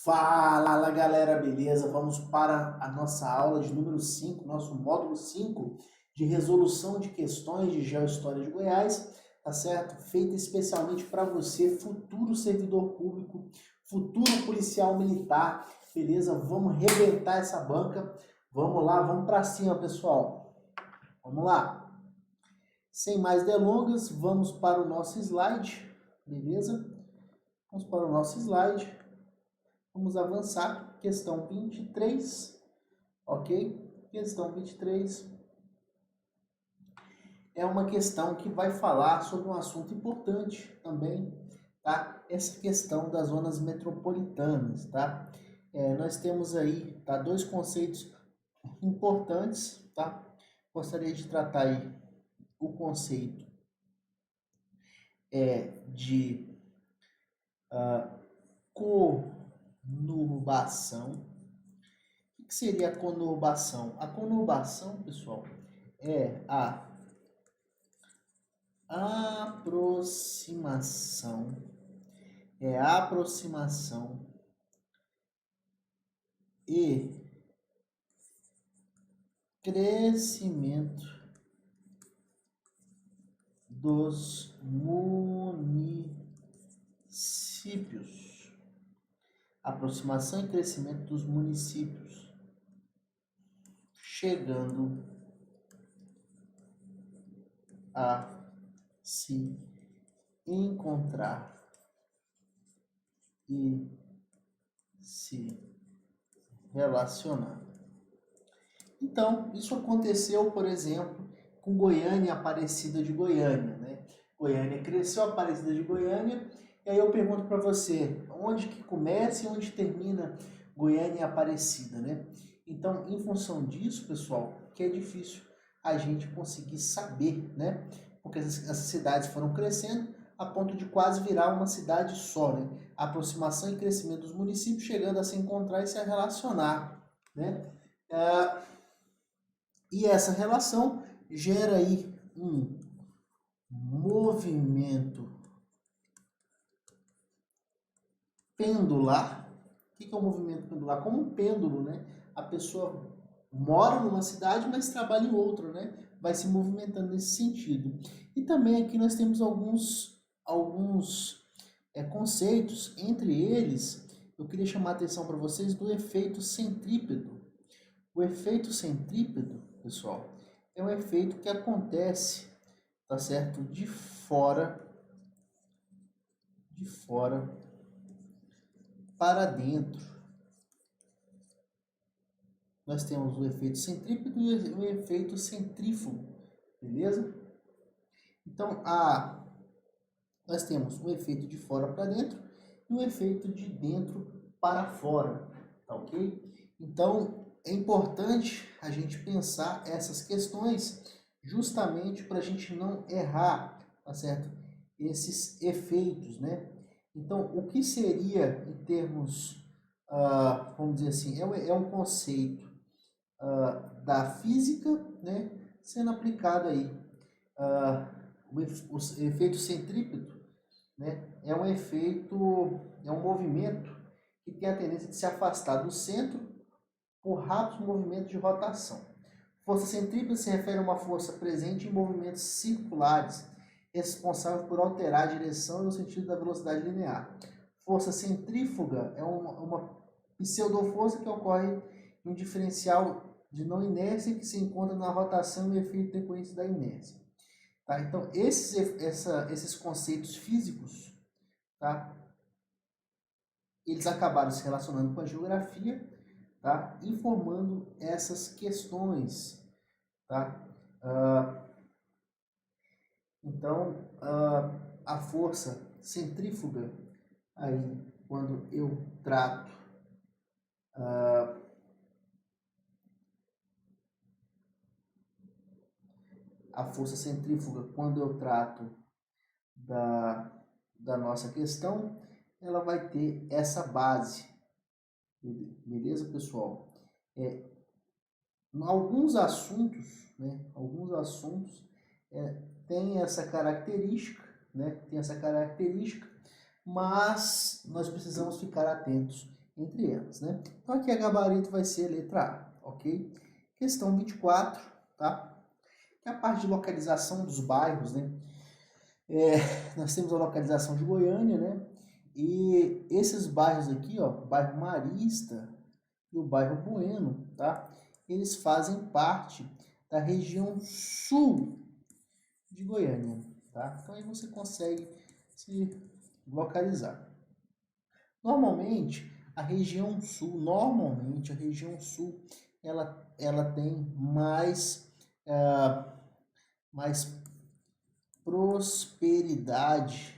Fala galera, beleza? Vamos para a nossa aula de número 5, nosso módulo 5 de resolução de questões de Geohistória de Goiás, tá certo? Feita especialmente para você, futuro servidor público, futuro policial militar, beleza? Vamos rebentar essa banca, vamos lá, vamos para cima, pessoal. Vamos lá. Sem mais delongas, vamos para o nosso slide, beleza? Vamos para o nosso slide. Vamos avançar, questão 23, ok? Questão 23 é uma questão que vai falar sobre um assunto importante também, tá? Essa questão das zonas metropolitanas, tá? Nós temos aí, tá, dois conceitos importantes, tá? Gostaria de tratar aí o conceito de conurbação. O que seria a conurbação? A conurbação, pessoal, é a aproximação, e crescimento dos municípios. Aproximação e crescimento dos municípios, chegando a se encontrar e se relacionar. Então, isso aconteceu, por exemplo, com Goiânia e Aparecida de Goiânia, né? Goiânia cresceu, Aparecida de Goiânia, e aí eu pergunto para você, onde que começa e onde termina Goiânia e Aparecida, né? Então, em função disso, pessoal, que é difícil a gente conseguir saber, né? Porque essas cidades foram crescendo a ponto de quase virar uma cidade só, né? A aproximação e crescimento dos municípios chegando a se encontrar e se relacionar, né? E essa relação gera aí um movimento pendular. O que é um movimento pendular? Como um pêndulo, né? A pessoa mora numa cidade, mas trabalha em outra, né? Vai se movimentando nesse sentido. E também aqui nós temos alguns conceitos, entre eles, eu queria chamar a atenção para vocês do efeito centrípeto. O efeito centrípeto, pessoal, é um efeito que acontece, tá certo? De fora para dentro. Nós temos o efeito centrípeto e o efeito centrífugo, beleza? Então, nós temos o efeito de fora para dentro e o efeito de dentro para fora, tá ok? Então, é importante a gente pensar essas questões justamente para a gente não errar, tá certo? Esses efeitos, né? Então, o que seria em termos, vamos dizer assim, é um conceito da física, né, sendo aplicado aí. O efeito centrípeto, né, é um movimento que tem a tendência de se afastar do centro por rápidos movimentos de rotação. Força centrípeta se refere a uma força presente em movimentos circulares, responsável por alterar a direção e o sentido da velocidade linear. Força centrífuga é uma pseudoforça que ocorre em um diferencial de não inércia que se encontra na rotação e efeito decorrente da inércia. Tá? Então, esses conceitos físicos, tá? Eles acabaram se relacionando com a geografia, tá? Informando essas questões. Tá? Então, a força centrífuga, aí, quando eu trato a força centrífuga, quando eu trato da nossa questão, ela vai ter essa base. Beleza, pessoal? Alguns assuntos, né? Alguns assuntos têm essa característica, né? Tem essa característica, mas nós precisamos ficar atentos entre elas, né? Então aqui a gabarito vai ser a letra A, ok? Questão 24, tá? Que é a parte de localização dos bairros, né? Nós temos a localização de Goiânia, né? E esses bairros aqui, ó, o bairro Marista e o bairro Bueno, tá? Eles fazem parte da região sul de Goiânia, tá? Então aí você consegue se localizar. Normalmente a região sul, ela tem mais prosperidade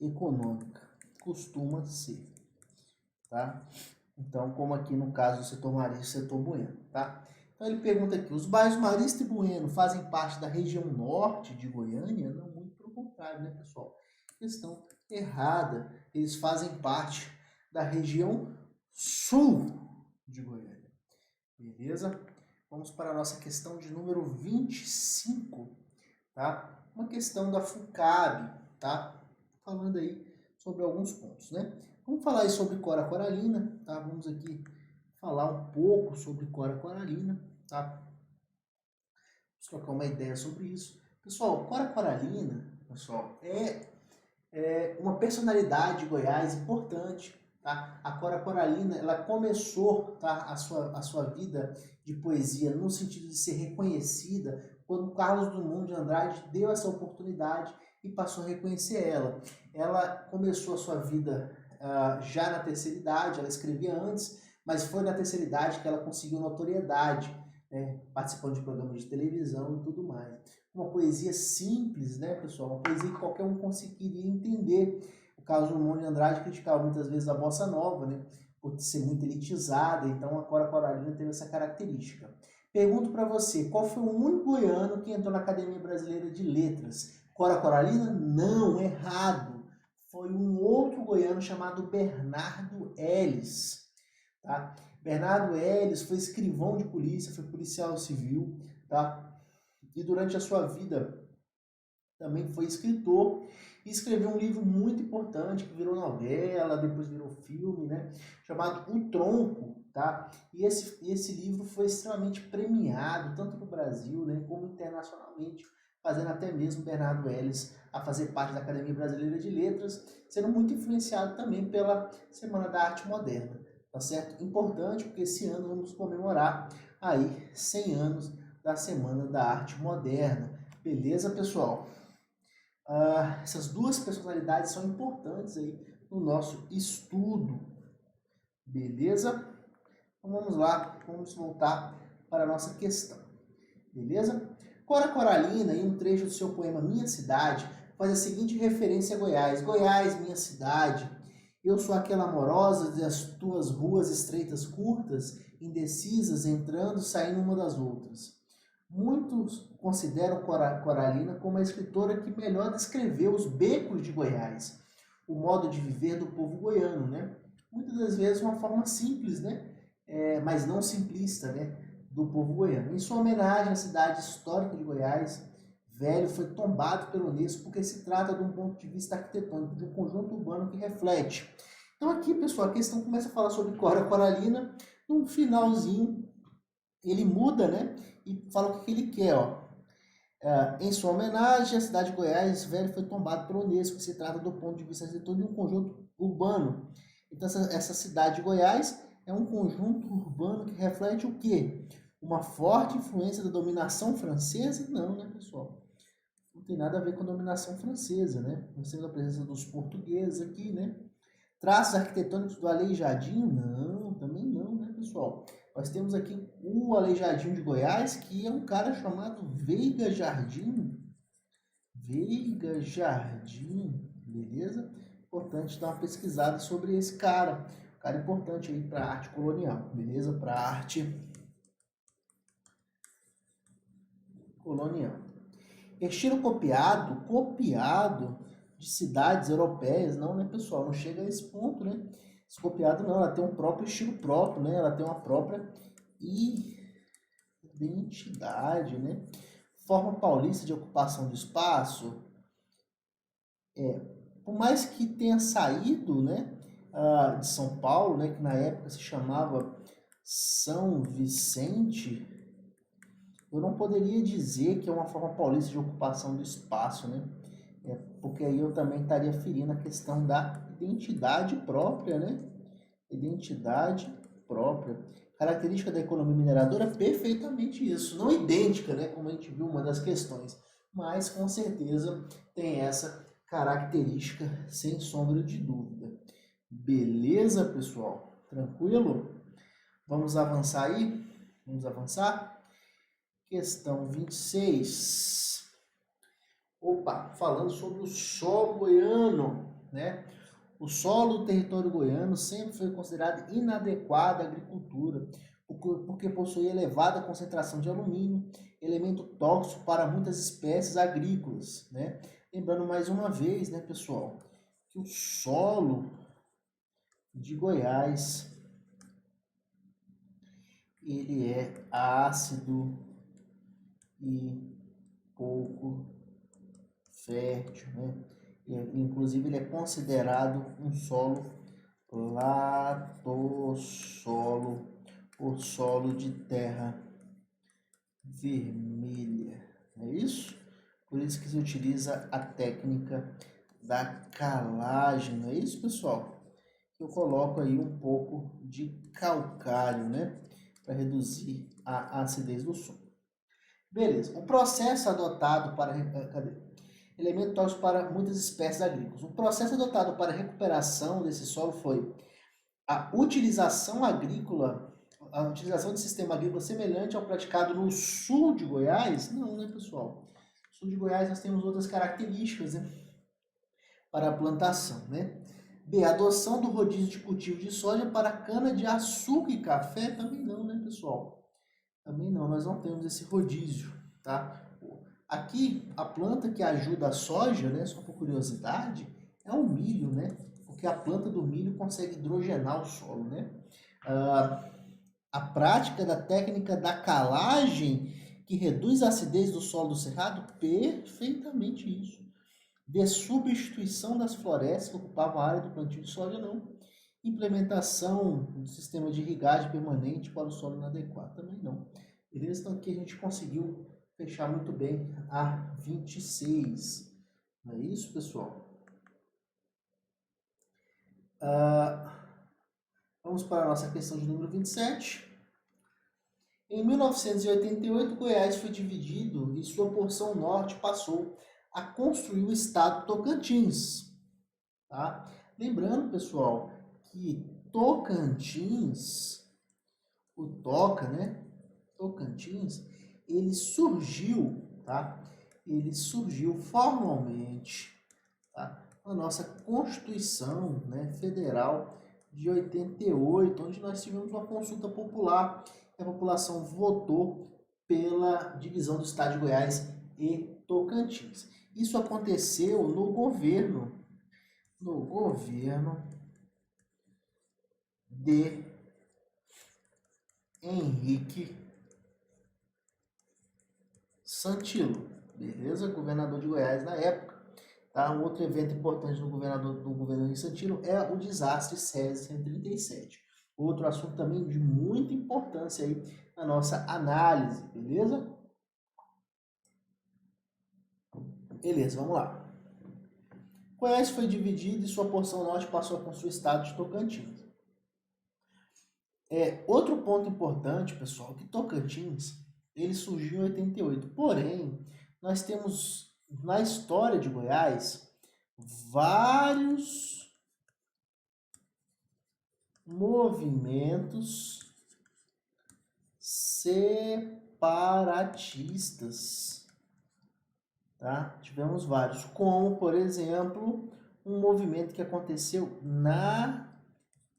econômica, costuma ser, tá? Então, como aqui no caso do setor Marista e setor Bueno, tá? Então ele pergunta aqui, os bairros Marista e Bueno fazem parte da região norte de Goiânia? Não, muito pelo contrário, né, pessoal? Questão errada, eles fazem parte da região sul de Goiânia, beleza? Vamos para a nossa questão de número 25, tá? Uma questão da FUNCAB, tá? Falando aí sobre alguns pontos, né? Vamos falar aí sobre cora coralina, tá? Vamos aqui falar um pouco sobre cora coralina, tá? Vamos trocar uma ideia sobre isso. Pessoal, cora coralina, pessoal, é uma personalidade de Goiás importante, tá? A cora coralina, ela começou, tá, a sua vida de poesia no sentido de ser reconhecida quando Carlos Drummond de Andrade deu essa oportunidade e passou a reconhecer ela. Ela começou a sua vida já na terceira idade, ela escrevia antes, mas foi na terceira idade que ela conseguiu notoriedade, né, participando de programas de televisão e tudo mais. Uma poesia simples, né, pessoal? Uma poesia que qualquer um conseguiria entender. O Carlos Drummond de Andrade criticava muitas vezes a bossa nova, né, por ser muito elitizada, então a cora coralina teve essa característica. Pergunto para você, qual foi o único goiano que entrou na Academia Brasileira de Letras? Cora coralina? Não, errado. Foi um outro goiano chamado Bernardo Ellis, tá? Bernardo Ellis foi escrivão de polícia, foi policial civil, tá? E durante a sua vida também foi escritor e escreveu um livro muito importante que virou novela, depois virou filme, né? Chamado O Tronco, tá? E esse livro foi extremamente premiado, tanto no Brasil, né, como internacionalmente, fazendo até mesmo Bernardo Ellis a fazer parte da Academia Brasileira de Letras, sendo muito influenciado também pela Semana da Arte Moderna, tá certo? Importante porque esse ano vamos comemorar aí 100 anos da Semana da Arte Moderna. Beleza, pessoal? Essas duas personalidades são importantes aí no nosso estudo. Beleza? Então vamos lá, vamos voltar para a nossa questão. Beleza? Cora Coralina, em um trecho do seu poema Minha Cidade, faz a seguinte referência a Goiás. Goiás, minha cidade, eu sou aquela amorosa das tuas ruas estreitas curtas, indecisas, entrando, saindo uma das outras. Muitos consideram Coralina como a escritora que melhor descreveu os becos de Goiás, o modo de viver do povo goiano, né? Muitas das vezes uma forma simples, né? Mas não simplista, né? Do povo goiano. Em sua homenagem à cidade histórica de Goiás, Velho foi tombado pela Unesco porque se trata de um ponto de vista arquitetônico, de um conjunto urbano que reflete. Então aqui, pessoal, a questão começa a falar sobre Cora Coralina, no finalzinho ele muda, né? E fala o que ele quer, ó. Em sua homenagem, a cidade de Goiás Velho foi tombado pela Unesco, que se trata do ponto de vista arquitetônico de um conjunto urbano. Então essa cidade de Goiás é um conjunto urbano que reflete o quê? Uma forte influência da dominação francesa? Não, né, pessoal? Não tem nada a ver com a dominação francesa, né? Nós temos a presença dos portugueses aqui, né? Traços arquitetônicos do Aleijadinho? Não, também não, né, pessoal? Nós temos aqui o Aleijadinho de Goiás, que é um cara chamado Veiga Jardim. Veiga Jardim, beleza? Importante dar uma pesquisada sobre esse cara. Cara importante aí para a arte colonial, beleza? Para a arte colonial. Estilo copiado de cidades europeias, não, né, pessoal? Não chega a esse ponto, né? Esse copiado não, ela tem um próprio estilo próprio, né? Ela tem uma própria identidade, né? Forma paulista de ocupação do espaço, por mais que tenha saído, né, de São Paulo, né, que na época se chamava São Vicente, eu não poderia dizer que é uma forma paulista de ocupação do espaço, né? Porque aí eu também estaria ferindo a questão da identidade própria, né? Identidade própria. Característica da economia mineradora é perfeitamente isso. Não idêntica, né? Como a gente viu uma das questões, mas com certeza tem essa característica, sem sombra de dúvida. Beleza, pessoal? Tranquilo? Vamos avançar aí? Vamos avançar? Questão 26. Opa, falando sobre o solo goiano, né? O solo do território goiano sempre foi considerado inadequado à agricultura, porque possui elevada concentração de alumínio, elemento tóxico para muitas espécies agrícolas, né? Lembrando mais uma vez, né, pessoal, que o solo de Goiás, ele é ácido e pouco fértil, né? Inclusive ele é considerado um solo latossolo, ou solo de terra vermelha, não é isso? Por isso que se utiliza a técnica da calagem, não é isso, pessoal? Eu coloco aí um pouco de calcário, né? Para reduzir a acidez do solo. Beleza. O processo adotado para... Cadê? Elemento tóxico para muitas espécies agrícolas. O processo adotado para a recuperação desse solo foi a utilização agrícola, a utilização de sistema agrícola semelhante ao praticado no sul de Goiás? Não, né, pessoal? No sul de Goiás nós temos outras características, né, para a plantação, né? B, a adoção do rodízio de cultivo de soja para cana de açúcar e café? Também não, né, pessoal? Também não, nós não temos esse rodízio, tá? Aqui, a planta que ajuda a soja, né, só por curiosidade, é o milho, né? Porque a planta do milho consegue hidrogenar o solo, né? A prática da técnica da calagem, que reduz a acidez do solo do cerrado, perfeitamente isso. De substituição das florestas que ocupavam a área do plantio de soja, não. Implementação do sistema de irrigagem permanente para o solo inadequado, também não. Beleza? Então aqui a gente conseguiu fechar muito bem a 26. Não é isso, pessoal? Vamos para a nossa questão de número 27. Em 1988, Goiás foi dividido e sua porção norte passou a construir o estado Tocantins. Tá? Lembrando, pessoal, que Tocantins, o Toca, né? Tocantins, ele surgiu, tá? Ele surgiu formalmente, tá? Na nossa Constituição, né, Federal de 88, onde nós tivemos uma consulta popular e a população votou pela divisão do estado de Goiás e Tocantins. Isso aconteceu no governo de Henrique Santilo, beleza? Governador de Goiás na época. Tá? Um outro evento importante do governo Henrique Santilo é o desastre SESI 137. Outro assunto também de muita importância aí na nossa análise, beleza? Beleza, vamos lá. Goiás foi dividido e sua porção norte passou a construir o estado de Tocantins. Outro ponto importante, pessoal, que Tocantins, ele surgiu em 88. Porém, nós temos na história de Goiás vários movimentos separatistas, tá? Tivemos vários, como, por exemplo, um movimento que aconteceu na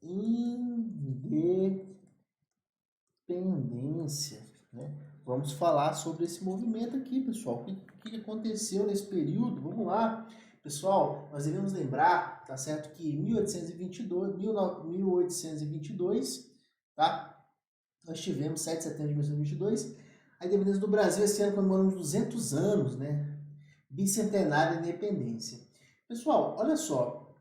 independência, né? Vamos falar sobre esse movimento aqui, pessoal. O que aconteceu nesse período? Vamos lá. Pessoal, nós devemos lembrar, tá certo, que em 1822, tá? Nós tivemos 7 de setembro de 1822, a independência do Brasil. Esse ano comemoramos 200 anos, né? Bicentenário da independência. Pessoal, olha só,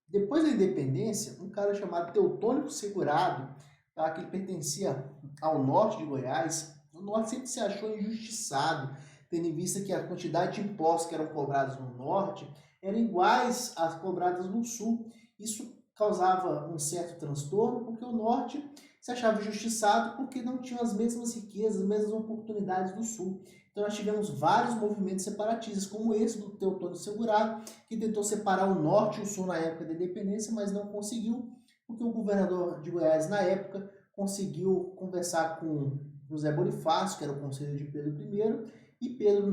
Depois da independência, um cara chamado Teutônico Segurado, tá, que ele pertencia ao norte de Goiás, o norte sempre se achou injustiçado, tendo em vista que a quantidade de impostos que eram cobrados no norte eram iguais às cobradas no sul. Isso causava um certo transtorno, porque o norte se achava injustiçado porque não tinha as mesmas riquezas, as mesmas oportunidades do sul. Então nós tivemos vários movimentos separatistas, como esse do Teutônio Segurado, que tentou separar o norte e o sul na época da independência, mas não conseguiu, porque o governador de Goiás, na época, conseguiu conversar com José Bonifácio, que era o conselheiro de Pedro I, e Pedro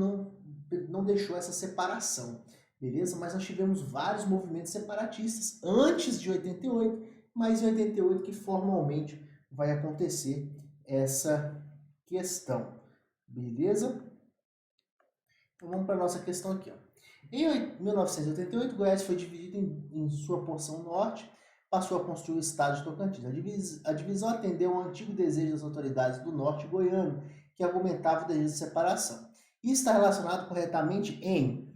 não deixou essa separação, beleza? Mas nós tivemos vários movimentos separatistas antes de 88, mas em 88 que formalmente vai acontecer essa questão, beleza? Então vamos para a nossa questão aqui. Ó. Em 1988, Goiás foi dividido em sua porção norte, passou a construir o estado de Tocantins. A divisão atendeu ao antigo desejo das autoridades do norte goiano, que argumentava o desejo de separação. Isso está relacionado corretamente em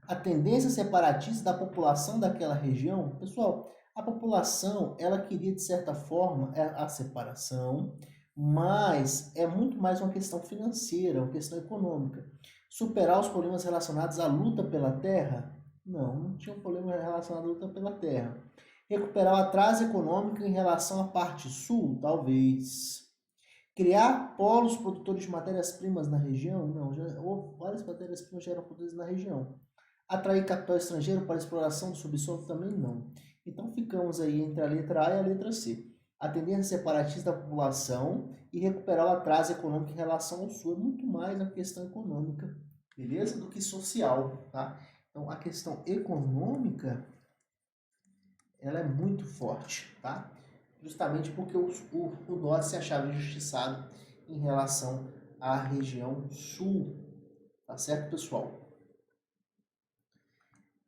a tendência separatista da população daquela região. Pessoal, a população, ela queria, de certa forma, a separação, mas é muito mais uma questão financeira, uma questão econômica. Superar os problemas relacionados à luta pela terra? Não tinha um problema relacionado à luta pela terra. Recuperar o atraso econômico em relação à parte sul? Talvez. Criar polos produtores de matérias-primas na região? Não, várias matérias-primas já eram produzidas na região. Atrair capital estrangeiro para a exploração do subsolo? Também não. Então ficamos aí entre a letra A e a letra C. A tendência separatista da população e recuperar o atraso econômico em relação ao sul. É muito mais a questão econômica, beleza? Do que social, tá? Então a questão econômica, ela é muito forte, tá? Justamente porque o norte se achava injustiçado em relação à região sul, tá certo, pessoal?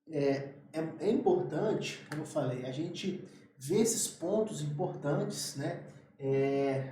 É importante, como eu falei, a gente ver esses pontos importantes, né?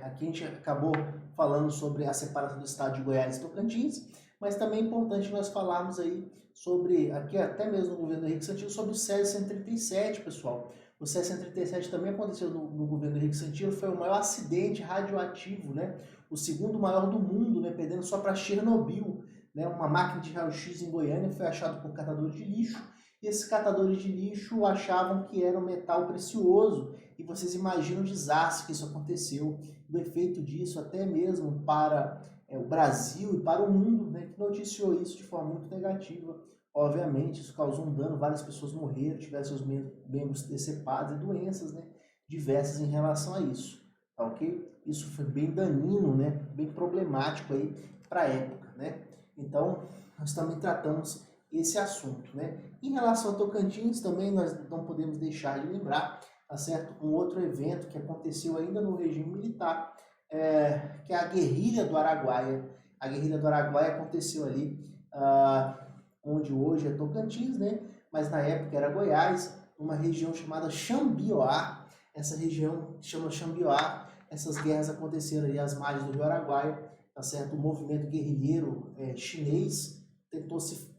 Aqui a gente acabou falando sobre a separação do estado de Goiás e Tocantins, mas também é importante nós falarmos aí sobre, aqui até mesmo no governo do Henrique Santillo, sobre o Césio 137, pessoal. O Césio 137 também aconteceu no governo do Henrique Santillo, foi o maior acidente radioativo, né? O segundo maior do mundo, né? Perdendo só para Chernobyl, né? Uma máquina de raio-x em Goiânia foi achada por catadores de lixo, e esses catadores de lixo achavam que era um metal precioso, e vocês imaginam o desastre que isso aconteceu, o efeito disso até mesmo para o Brasil e para o mundo, né, que noticiou isso de forma muito negativa. Obviamente, isso causou um dano, várias pessoas morreram, tiveram seus membros decepados e doenças, né, diversas em relação a isso, tá ok? Isso foi bem danino, né, bem problemático aí para a época, né? Então, nós também tratamos esse assunto, né? Em relação a Tocantins, também nós não podemos deixar de lembrar, tá certo? Um outro evento que aconteceu ainda no regime militar, que é a Guerrilha do Araguaia. A Guerrilha do Araguaia aconteceu ali, onde hoje é Tocantins, né? Mas na época era Goiás, uma região chamada Xambioá. Essa região chama Xambioá. Essas guerras aconteceram ali às margens do Rio Araguaia, tá certo? O movimento guerrilheiro chinês tentou se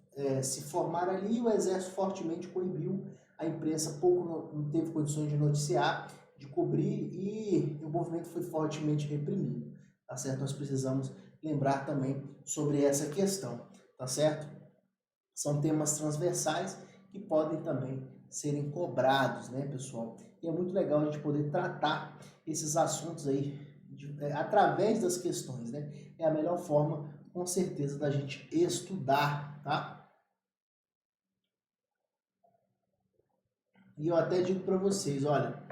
formar ali, e o exército fortemente coibiu, a imprensa pouco não teve condições de noticiar, de cobrir, e o movimento foi fortemente reprimido, tá certo? Nós precisamos lembrar também sobre essa questão, tá certo? São temas transversais que podem também serem cobrados, né, pessoal? E é muito legal a gente poder tratar esses assuntos aí através das questões, né? É a melhor forma, com certeza, da gente estudar, tá? E eu até digo para vocês, olha,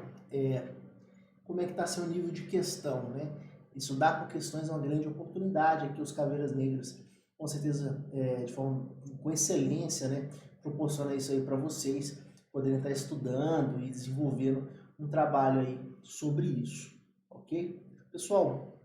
como é que está seu nível de questão, né? Estudar por questões é uma grande oportunidade. Aqui os Caveiras Negras, com certeza, de forma, com excelência, né? Proporciona isso aí para vocês poderem estar estudando e desenvolvendo um trabalho aí sobre isso, ok? Pessoal,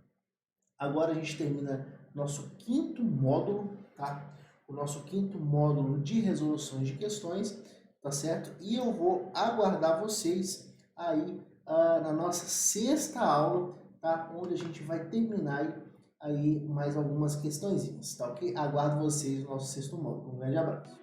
agora a gente termina nosso quinto módulo, tá? O nosso quinto módulo de resoluções de questões, tá certo? E eu vou aguardar vocês aí na nossa sexta aula, tá? Onde a gente vai terminar aí mais algumas questõezinhas, tá ok? Aguardo vocês no nosso sexto módulo. Um grande abraço.